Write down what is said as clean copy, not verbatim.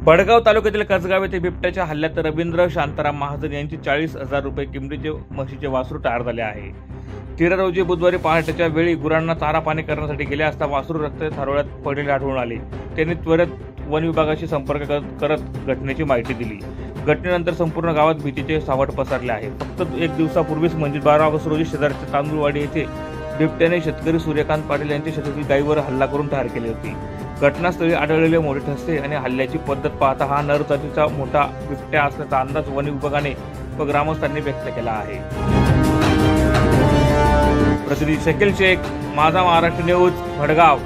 भडगाव तालुक्यातील कसगाव येथे बिबट्याच्या हल्ल्यात रवींद्र शांताराम महाजन यांची 40,000 रुपये किमतीचे म्हशीचे वासरू ठार झाले आहे। 13 रोजी बुधवारी पहाटेच्या वेळी गुरांना चारा पाणी करण्यासाठी गेले असता वासरू रक्त थारोळ्यात पडलेले आढळून आले। त्यांनी त्वरित वन विभागाशी संपर्क करत घटनेची माहिती दिली। घटनेनंतर संपूर्ण गावात भीतीचे सावट पसरले आहे। फक्त एक दिवसापूर्वीच म्हणजे 12 ऑगस्ट रोजी शेजारच्या तांदूळवाडी येथे बिबट्याने शेतकरी सूर्यकांत पाटील यांच्या शेतातील गायीवर हल्ला करून ठार केले होते। घटनास्थळी आढळलेले मोठे ठसे आणि हल्ल्याची पद्धत पाहता हा नर जातीचा मोठा बिबट्या असल्याचा अंदाज वन विभागाने व ग्रामस्थांनी व्यक्त केला आहे। प्रतिनिधी शकील शेख, माझा महाराष्ट्र न्यूज, भडगाव।